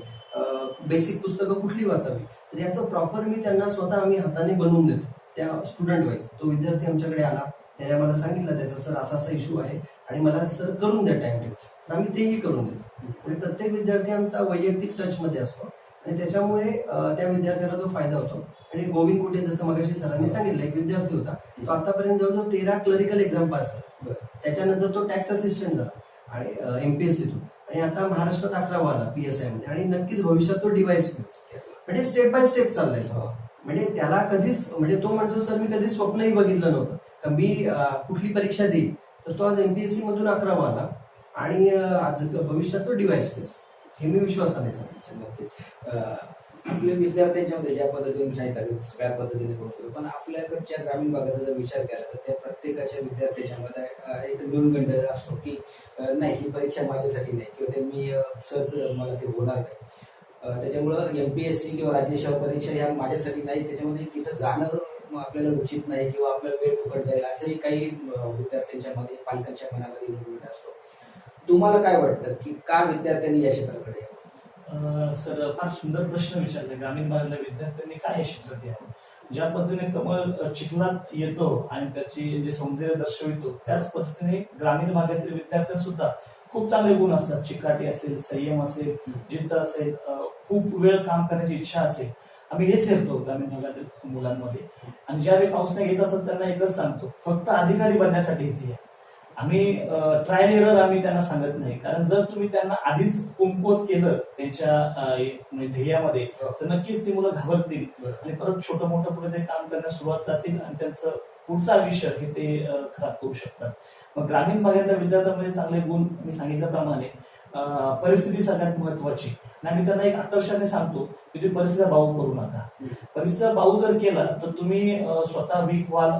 बेसिक पुस्तकं कुठली वाचावी, तर याचं प्रॉपर मी त्यांना स्वतः आम्ही हाताने बनवून देतो. त्या स्टुडंट वाईज तो विद्यार्थी आमच्याकडे आला, त्याने आम्हाला सांगितलं त्याचा सर असा इश्यू आहे आणि मला सर करून द्या टाइम टेबल, तर आम्ही तेही करून देतो. म्हणजे प्रत्येक विद्यार्थी आमचा वैयक्तिक टच मध्ये असतो आणि त्याच्यामुळे त्या विद्यार्थ्याला तो फायदा होतो. आणि गोविंद कुठे जसं मगाशी सरांनी सांगितलं एक विद्यार्थी होता, तो आतापर्यंत जवळजवळ 13 क्लरिकल एक्झाम पास झाला. त्याच्यानंतर तो टॅक्स असिस्टंट झाला आणि एमपीएससीतून आणि आता महाराष्ट्रात 11वा आला PSI मध्ये आणि नक्कीच भविष्यात तो डिवाइस म्हणजे स्टेप बाय स्टेप चाललाय. म्हणजे त्याला कधीच म्हणजे तो म्हणतो सर मी कधीच स्वप्नही बघितलं नव्हतं का मी कुठली परीक्षा देईल, तर तो आज MPSC मधून 11वा आला आणि आज भविष्यात तो डिवाइस हे मी विश्वासाने सांगितलं. नक्कीच आपल्या विद्यार्थ्यांच्या मध्ये ज्या पद्धतीने सांगितलं त्या पद्धतीने करतो, पण आपल्याकडच्या ग्रामीण भागाचा जर विचार केला तर त्या प्रत्येकाच्या विद्यार्थ्याच्या मध्ये एक न्यूनगंड असतो की नाही ही परीक्षा माझ्यासाठी नाही किंवा ते मी सहज मला ते होणार नाही. त्याच्यामुळं MPSC किंवा राज्य सेवा परीक्षा ह्या माझ्यासाठी नाही, त्याच्यामध्ये तिथं जाणं आपल्याला उचित नाही किंवा आपला वेळ फुकट जाईल असंही काही विद्यार्थ्यांच्या मध्ये पालकांच्या मनामध्ये मूवमेंट असतो. तुम्हाला काय वाटतं की का विद्यार्थ्यांनी या क्षेत्राकडे यावं? सर फार सुंदर प्रश्न विचारले. ग्रामीण भागातल्या विद्यार्थ्यांनी काय या क्षेत्रात यावं? ज्या पद्धतीने कमळ चिखलात येतो आणि त्याची जे सौंदर्य दर्शवितो त्याच पद्धतीने ग्रामीण भागातील विद्यार्थी सुद्धा खूप चांगले गुण असतात. चिकाटी असेल, संयम असेल, जिद्द असेल, खूप वेळ काम करण्याची इच्छा असेल. आम्ही हेच हेरतो ग्रामीण भागातील मुलांमध्ये. आणि ज्यावेळी काउन्सिलिंग येत असतात त्यांना एकच सांगतो, फक्त अधिकारी बनण्यासाठी इथे या. आम्ही ट्रायल एरर आम्ही त्यांना सांगत नाही, कारण जर तुम्ही त्यांना आधीच कुंकवत केलं त्यांच्या ध्येयामध्ये तर नक्कीच ती मुलं घाबरतील आणि परत छोटं मोठं पुढे ते काम करण्यास सुरुवात जातील आणि त्यांचं पुढचं आयुष्य हे ते खराब करू शकतात. मग ग्रामीण भागातल्या विद्यार्थ्यांमध्ये चांगले गुण मी सांगितल्याप्रमाणे परिस्थिती सगळ्यात महत्वाची. आणि आम्ही त्यांना एक आकर्षाने सांगतो की तुम्ही परिस्थितीचा बाऊ करू नका. परिस्थितीचा बाऊ जर केला तर तुम्ही स्वतः वीक व्हाल,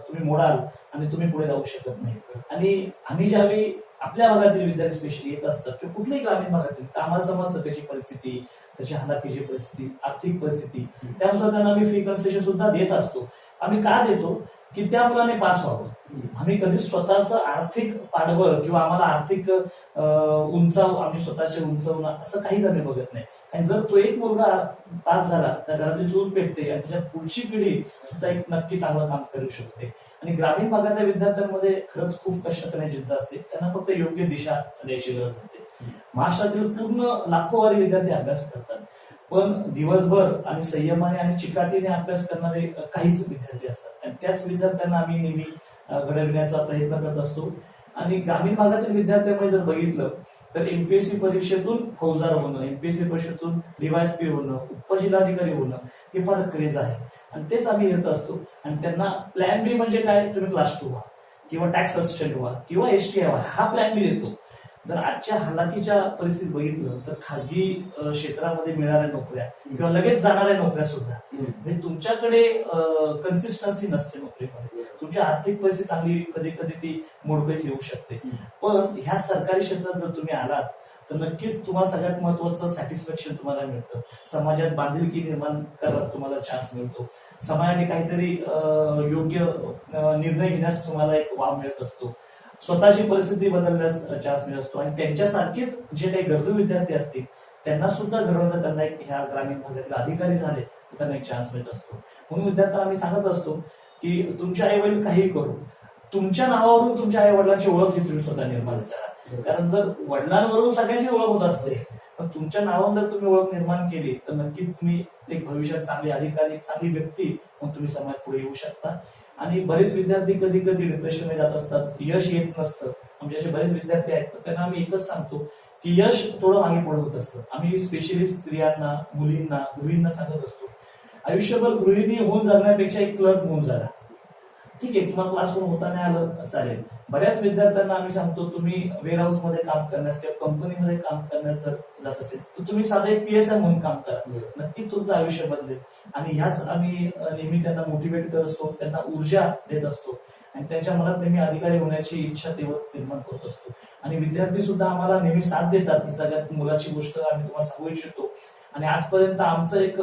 तुम्ही मोडाल आणि तुम्ही पुढे जाऊ शकत नाही. आणि आम्ही ज्यावेळी आपल्या भागातील विद्यार्थी स्पेशली येत असतात किंवा कुठल्याही ग्रामीण भागातील, तर आम्हाला समजतं त्याची परिस्थिती, त्याची हालाखीची परिस्थिती, आर्थिक परिस्थिती, त्यानुसार त्यांना आम्ही फी कन्सेशन सुद्धा देत असतो. आम्ही का देतो की त्या मुलाने पास व्हावं. आम्ही कधी स्वतःच आर्थिक पाठबळ किंवा आम्हाला आर्थिक आमची स्वतःचे उंचवणं असं काहीच आम्ही बघत नाही. आणि जर तो एक मुलगा पास झाला तर घरातली चूल पेटते आणि त्याच्या पुढची पिढी सुद्धा एक नक्की चांगलं काम करू शकते. आणि ग्रामीण भागातल्या विद्यार्थ्यांमध्ये खरंच खूप कष्ट करण्याची जिद्द असते. त्यांना फक्त योग्य दिशा द्यायची गरज असते. महाराष्ट्रातील पूर्ण लाखोवारी विद्यार्थी अभ्यास करतात, पण दिवसभर आणि संयमाने आणि चिकाटीने अभ्यास करणारे काहीच विद्यार्थी असतात आणि त्याच विद्यार्थ्यांना आम्ही नेहमी घडविण्याचा प्रयत्न करत असतो. आणि ग्रामीण भागातील विद्यार्थ्यांमध्ये जर बघितलं तर MPSC परीक्षेतून फौजदार होणं, MPSC परीक्षेतून DYSP होणं, उपजिल्हाधिकारी होणं हे फार क्रेज आहे आणि तेच आम्ही घेत असतो. आणि त्यांना प्लॅन बी म्हणजे काय, तुम्ही क्लास 2 व्हा किंवा टॅक्स असिस्टंट व्हा किंवा STI व्हा, हा प्लॅन बी देतो. जर आजच्या हालाकीच्या परिस्थितीत बघितलं तर खाजगी क्षेत्रामध्ये मिळणाऱ्या नोकऱ्या किंवा लगेच जाणाऱ्या नोकऱ्या सुद्धा म्हणजे तुमच्याकडे कन्सिस्टन्सी नसते नोकरीमध्ये. तुमची आर्थिक परिस्थिती चांगली कधी कधी ती मोडकळीस येऊ शकते. पण ह्या सरकारी क्षेत्रात जर तुम्ही आलात तर नक्कीच तुम्हाला सगळ्यात महत्वाचं सॅटिस्फॅक्शन तुम्हाला मिळतं. समाजात बांधिलकी निर्माण करायला तुम्हाला चान्स मिळतो. समाजाने काहीतरी योग्य निर्णय घेण्यास तुम्हाला एक वाव मिळत असतो. स्वतःची परिस्थिती बदलण्यास चान्स मिळत असतो. आणि त्यांच्यासारखेच जे काही गरजू विद्यार्थी असतील त्यांना सुद्धा घडवण्याचा त्यांना एक ह्या ग्रामीण भागातील अधिकारी झाले तर त्यांना एक चान्स मिळत असतो. म्हणून विद्यार्थ्यांना आम्ही सांगत असतो की तुमचे आई वडील काही करू, तुमच्या नावावरून तुमच्या आई वडिलांची ओळख ही तुम्ही स्वतः निर्माण करा. कारण जर वडिलांवरून सगळ्यांची ओळख होत असते, पण तुमच्या नावावर जर तुम्ही ओळख निर्माण केली तर नक्कीच तुम्ही एक भविष्यात चांगले अधिकारी, चांगली व्यक्ती म्हणून तुम्ही समाज पुढे येऊ शकता. आणि बरेच विद्यार्थी कधी कधी डिप्रेशनमध्ये जात असतात, यश येत नसतं. आमचे असे बरेच विद्यार्थी आहेत, तर त्यांना आम्ही एकच सांगतो की यश थोडं मागे पुढे होत असतं. आम्ही स्पेशली स्त्रियांना, मुलींना, गृहिणींना सांगत असतो, आयुष्यभर गृहिणी होऊन जगण्यापेक्षा एक क्लर्क होऊन जगा. ठीक आहे, तुम्हाला क्लासरूम होता नाही आलं चालेल. बऱ्याच विद्यार्थ्यांना आम्ही सांगतो, तुम्ही वेअर हाऊस मध्ये काम करण्यास किंवा कंपनीमध्ये काम करण्यास जर जात असेल तर तुम्ही साधं एक PSI म्हणून काम करा, नक्कीच तुमचं आयुष्य बदलेल. आणि ह्याच आम्ही नेहमी त्यांना मोटिवेट करत असतो, त्यांना ऊर्जा देत असतो आणि त्यांच्या मनात नेहमी अधिकारी होण्याची इच्छा तेव्हा निर्माण करत असतो. आणि विद्यार्थी सुद्धा आम्हाला नेहमी साथ देतात. ही सगळ्यात मुलाची गोष्ट आम्ही तुम्हाला सांगू इच्छितो. आणि आजपर्यंत आमचं एक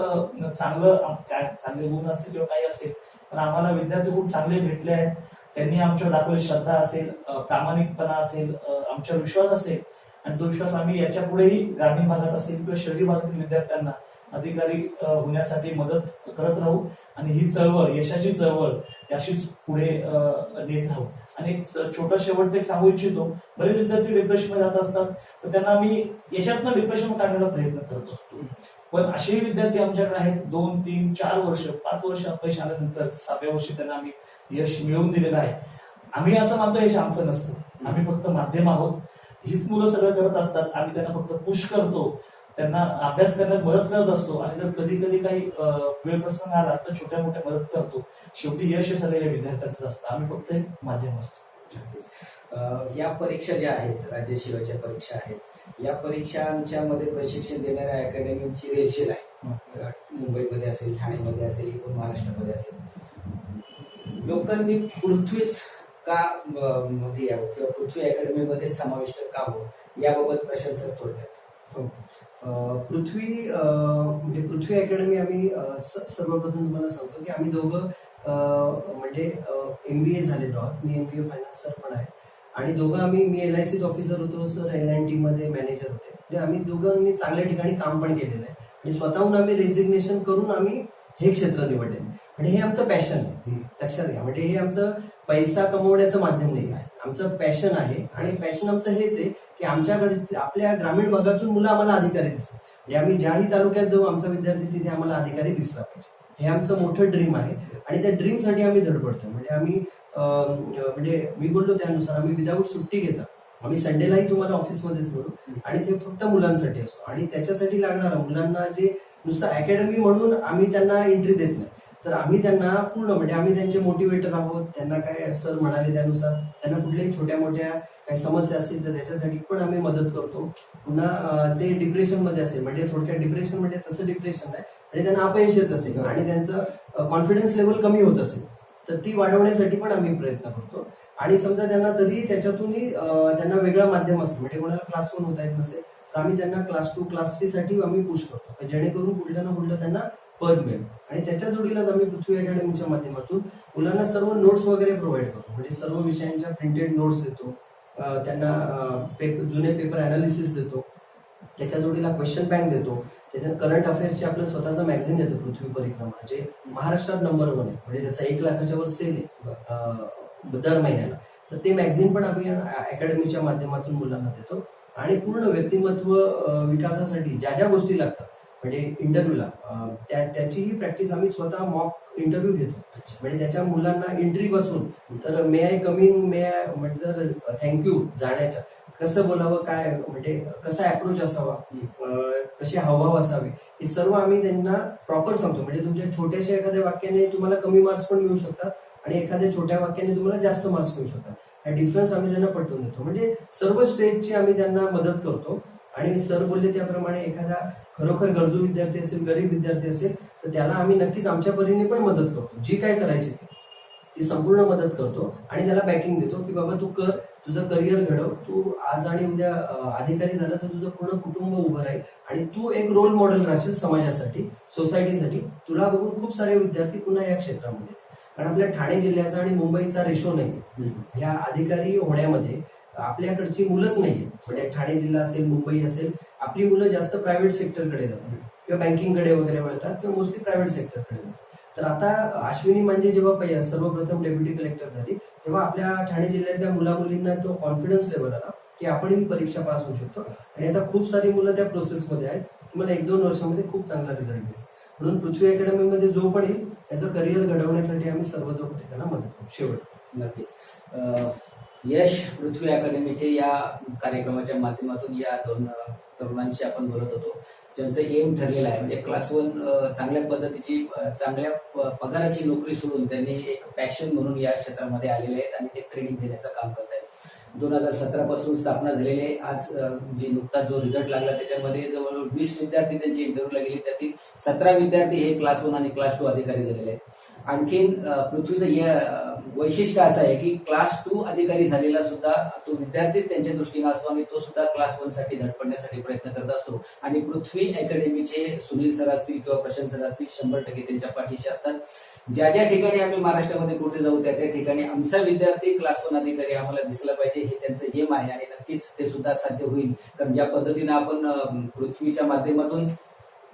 चांगले गुण असतील किंवा काही असेल, पण आम्हाला विद्यार्थी खूप चांगले भेटले आहेत. त्यांनी आमच्यावर दाखवली श्रद्धा असेल, प्रामाणिकपणा असेल, आमच्यावर विश्वास असेल आणि तो विश्वास आम्ही याच्या पुढेही ग्रामीण भागात असेल किंवा शहरी भागातील विद्यार्थ्यांना अधिकारी होण्यासाठी मदत करत राहू आणि ही चळवळ, यशाची चळवळ अशीच पुढे नेत राहू. आणि एक छोटा शेवटचं एक सांगू इच्छितो, बरेच विद्यार्थी डिप्रेशन मध्ये जात असतात, तर त्यांना आम्ही याच्यातनं डिप्रेशन काढण्याचा प्रयत्न करत असतो. पण असेही विद्यार्थी आमच्याकडे आहेत 2, 3, 4 वर्ष, 5 वर्ष अपयश आल्यानंतर 6व्या वर्षी त्यांना आम्ही यश मिळवून दिलेलं आहे. आम्ही असं मानतो यश आमचं नसतं, आम्ही फक्त माध्यम आहोत. हीच मुलं सगळं करत असतात, आम्ही त्यांना फक्त पुश करतो, त्यांना अभ्यास करण्यास मदत करत असतो आणि जर कधी कधी काही वेळ प्रसंग आला तर छोट्या मोठ्या मदत करतो. शेवटी यश हे सगळ्या विद्यार्थ्यांचं असतं, आम्ही फक्त एक माध्यम असतो. या परीक्षा ज्या आहेत, राज्यसेवेच्या परीक्षा आहेत, या परीक्षांच्या मध्ये प्रशिक्षण देणाऱ्या अकॅडमीची रेलचेल आहे. मुंबईमध्ये असेल, ठाण्यामध्ये असेल, एकूण महाराष्ट्रामध्ये असेल. लोकांनी पृथ्वीच का मध्ये यावं किंवा पृथ्वी अकॅडमीमध्ये समाविष्ट का व्हावं याबाबत प्रशंसा थोडक्यात. पृथ्वी म्हणजे पृथ्वी अकॅडमी आम्ही सर्वप्रथम तुम्हाला सांगतो की आम्ही दोघं म्हणजे MBA झालेलो आहोत. मी MBA फायनान्स सर पण आहे आणि दोघं आम्ही, मी LICत ऑफिसर होतो, सर L&T मध्ये मॅनेजर होते. म्हणजे आम्ही दोघांनी चांगल्या ठिकाणी काम पण केलेलं आहे आणि स्वतःहून आम्ही रेजिग्नेशन करून आम्ही हे क्षेत्र निवडले आणि हे आमचं पॅशन आहे. लक्षात घ्या, म्हणजे हे आमचं पैसा कमवण्याचं माध्यम नाही आहे, आमचं पॅशन आहे. आणि पॅशन आमचं हेच आहे की आमच्याकडे आपल्या ग्रामीण भागातून मुलं आम्हाला अधिकारी दिसतात. म्हणजे आम्ही ज्याही तालुक्यात जाऊ आमचा विद्यार्थी तिथे आम्हाला अधिकारी दिसला पाहिजे, हे आमचं मोठं ड्रीम आहे. आणि त्या ड्रीमसाठी आम्ही धडपडतो. म्हणजे आम्ही म्हणजे मी बोललो त्यानुसार आम्ही विदाऊट सुट्टी घेतात. आम्ही संडेलाही तुम्हाला ऑफिसमध्येच बोलू आणि ते फक्त मुलांसाठी असतो. आणि त्याच्यासाठी लागणारं मुलांना जे नुसतं अकॅडमी म्हणून आम्ही त्यांना एंट्री देत नाही, तर आम्ही त्यांना पूर्ण म्हणजे आम्ही त्यांचे मोटिवेटर आहोत. त्यांना काय सर म्हणाले त्यानुसार त्यांना कुठल्याही छोट्या मोठ्या काही समस्या असतील तर त्याच्यासाठी पण आम्ही मदत करतो. पुन्हा ते डिप्रेशन मध्ये असेल, म्हणजे थोडक्यात डिप्रेशन म्हणजे तसं डिप्रेशन आहे आणि त्यांना अपयश येत असेल आणि त्यांचं कॉन्फिडन्स लेवल कमी होत असेल तर ती वाढवण्यासाठी पण आम्ही प्रयत्न करतो. आणि समजा त्यांना तरी त्याच्यातूनही त्यांना वेगळं माध्यम असेल, म्हणजे कोणाला क्लास 1 होता येत नसेल तर आम्ही त्यांना क्लास 2, क्लास 3 साठी आम्ही पुश करतो, जेणेकरून कुठलं ना कुठलं त्यांना पद मिळेल. आणि त्याच्या जोडीलाच आम्ही पृथ्वी अकॅडमीच्या माध्यमातून मुलांना सर्व नोट्स वगैरे प्रोव्हाइड करतो. म्हणजे सर्व विषयांच्या प्रिंटेड नोट्स देतो, त्यांना जुने पेपर अनालिसिस देतो, त्याच्या जोडीला क्वेश्चन बँक देतो. त्याच्यात करंट अफेअर्सचे आपलं स्वतःचं मॅगझिन येतं पृथ्वी परिक्रमा, जे महाराष्ट्रात नंबर 1 आहे. म्हणजे त्याचा 1 लाखाच्या वर सेल आहे दर महिन्याला. तर ते मॅगझिन पण आम्ही अकॅडमीच्या माध्यमातून मुलांना देतो. आणि पूर्ण व्यक्तिमत्व विकासासाठी ज्या ज्या गोष्टी लागतात, म्हणजे इंटरव्ह्यूला त्याचीही प्रॅक्टिस आम्ही स्वतः मॉक इंटरव्ह्यू घेतो. म्हणजे त्याच्या मुलांना एंट्री पासून तर may I come in, may I म्हणजे थँक्यू जाण्याच्या कसं बोलावं, काय म्हणजे कसा अप्रोच असावा, कशी हावभाव असावे, हे सर्व आम्ही त्यांना प्रॉपर सांगतो. म्हणजे तुमच्या छोट्याशा एखाद्या वाक्याने तुम्हाला कमी मार्क्स पण मिळू शकतात आणि एखाद्या छोट्या वाक्याने तुम्हाला जास्त मार्क्स मिळू शकतात. हा डिफरन्स आम्ही त्यांना पटवून देतो. म्हणजे सर्व स्टेजची आम्ही त्यांना मदत करतो. आणि सर बोलले त्याप्रमाणे एखादा खरोखर गरजू विद्यार्थी असेल, गरीब विद्यार्थी असेल तर त्याला आम्ही नक्कीच आमच्या परीने पण मदत करतो. जी काय करायची ती संपूर्ण मदत करतो आणि त्याला बॅकिंग देतो की बाबा तू कर, तुझं करिअर घडव, तू आज आणि उद्या अधिकारी झाला तर तुझं पूर्ण कुटुंब उभं राहील आणि तू एक रोल मॉडेल राहशील समाजासाठी, सोसायटीसाठी. तुला बघून खूप सारे विद्यार्थी पुन्हा या क्षेत्रामध्ये, कारण आपल्या ठाणे जिल्ह्याचा आणि मुंबईचा रेशो नाहीये ह्या अधिकारी होण्यामध्ये. आपल्याकडची मुलंच नाहीये, म्हणजे ठाणे जिल्हा असेल, मुंबई असेल, आपली मुलं जास्त प्रायव्हेट सेक्टरकडे जातात किंवा बँकिंगकडे वगैरे वळतात किंवा मोस्टली प्रायव्हेट सेक्टरकडे जातात. तर आता अश्विनी म्हणजे जेव्हा सर्वप्रथम डेप्युटी कलेक्टर झाली तेव्हा आपल्या ठाणे जिल्ह्यातल्या मुलामुलींना तो कॉन्फिडन्स लेवल आला की आपण ही परीक्षा पास होऊ शकतो. आणि आता खूप सारी मुलं त्या प्रोसेसमध्ये आहेत. तुम्हाला 1-2 वर्षामध्ये खूप चांगला रिझल्ट दिसेल. म्हणून पृथ्वी अकॅडमीमध्ये जो पण येईल त्याचं करिअर घडवण्यासाठी आम्ही सर्वतोपरी त्यांना मदत करू. शेवट नक्कीच यश पृथ्वी अकॅडमीचे या कार्यक्रमाच्या माध्यमातून या 2 तरुणांशी आपण बोलत होतो. ज्यांचं एम ठरलेलं आहे, म्हणजे क्लास 1 चांगल्या पद्धतीची चांगल्या पगाराची नोकरी सोडून त्यांनी एक पॅशन म्हणून या क्षेत्रामध्ये आलेले आहेत आणि ते ट्रेनिंग देण्याचं काम करत आहेत. 2017 पासून स्थापना झालेली आहे. आज जे नुकताच जो रिझल्ट लागला त्याच्यामध्ये जवळजवळ 20 विद्यार्थी त्यांची इंटरव्ह्यूला गेली, त्यातील 17 विद्यार्थी हे क्लास 1 आणि क्लास 2 अधिकारी झालेले आहेत. आणखीन पृथ्वीचं वैशिष्ट्य असं आहे की क्लास 2 अधिकारी झालेला सुद्धा तो विद्यार्थीच त्यांच्या दृष्टीने असतो आणि तो सुद्धा क्लास 1 साठी धडपडण्यासाठी प्रयत्न करत असतो. आणि पृथ्वी अकॅडमीचे सुनील सर असतील किंवा प्रशांत सर असतील 100% त्यांच्या पाठीशी असतात. ज्या ज्या ठिकाणी आम्ही महाराष्ट्रामध्ये कुठे जाऊ त्या त्या ठिकाणी आमचा विद्यार्थी क्लास 1 अधिकारी आम्हाला दिसला पाहिजे, हे त्यांचं एम आहे आणि नक्कीच ते सुद्धा साध्य होईल. कारण ज्या पद्धतीनं आपण पृथ्वीच्या माध्यमातून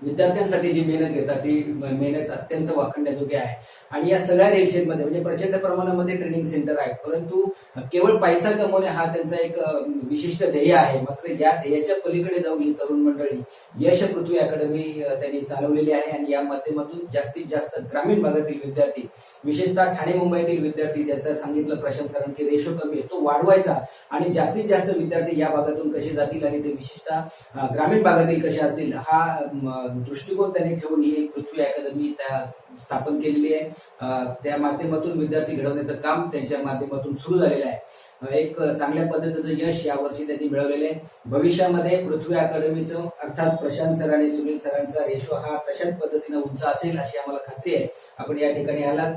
विद्यार्थ्यांसाठी जी मेहनत घेतात ती मेहनत अत्यंत वाखण्याजोगी आहे. आणि या सगळ्या रेल्वेमध्ये म्हणजे प्रचंड प्रमाणामध्ये ट्रेनिंग सेंटर आहेत, परंतु केवळ पैसा कमवणे हा त्यांचा एक विशिष्ट ध्येय आहे. मात्र या ध्येयाच्या पलीकडे जाऊन ही तरुण मंडळी यश पृथ्वी अकॅडमी त्यांनी चालवलेली आहे आणि या माध्यमातून जास्तीत जास्त ग्रामीण भागातील विद्यार्थी, विशेषतः ठाणे मुंबईतील विद्यार्थी, ज्याचं सांगितलं प्रशांत सरांनी रेशो कमी आहे तो वाढवायचा आणि जास्तीत जास्त विद्यार्थी या भागातून कसे जातील आणि ते विशेषतः ग्रामीण भागातील कसे असतील हा दृष्टिकोन त्यांनी ठेवून ही पृथ्वी अकॅडमी स्थापन केलेली आहे. त्या माध्यमातून विद्यार्थी घडवण्याचं काम त्यांच्या माध्यमातून सुरू झालेलं आहे. एक चांगल्या पद्धतीचं यश यावर्षी त्यांनी मिळवलेलं आहे. भविष्यामध्ये पृथ्वी अकॅडमीचं अर्थात प्रशांत सर आणि सुनील सरांचा रेशो हा तशाच पद्धतीने उंच असेल अशी आम्हाला खात्री आहे. आपण या ठिकाणी आलात,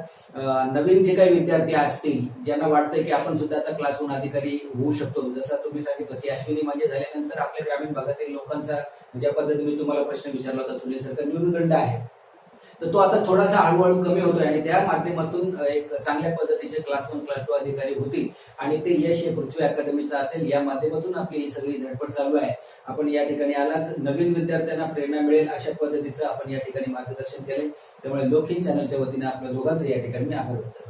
नवीन जे काही विद्यार्थी असतील ज्यांना वाटतंय की आपण सुद्धा आता क्लास 1 अधिकारी होऊ शकतो, जसं तुम्ही सांगितलं की अश्विनी माझे झाल्यानंतर आपल्या ग्रामीण भागातील लोकांचा ज्या पद्धतीने तुम्हाला प्रश्न विचारला होता सुनील सर, तर न्यूनगंड आहे, तर तो आता थोडासा हळूहळू कमी होतोय आणि त्या माध्यमातून एक चांगल्या पद्धतीचे क्लास 1 क्लास 2 अधिकारी होतील आणि ते यश हे पृथ्वी अकॅडमीचं असेल. या माध्यमातून आपली ही सगळी धडपड चालू आहे. आपण या ठिकाणी आलात, नवीन विद्यार्थ्यांना प्रेरणा मिळेल अशा पद्धतीचं आपण या ठिकाणी मार्गदर्शन केले. त्यामुळे लोकहित चॅनलच्या वतीने आपल्या दोघांचं या ठिकाणी मी आभार व्यक्त करतो.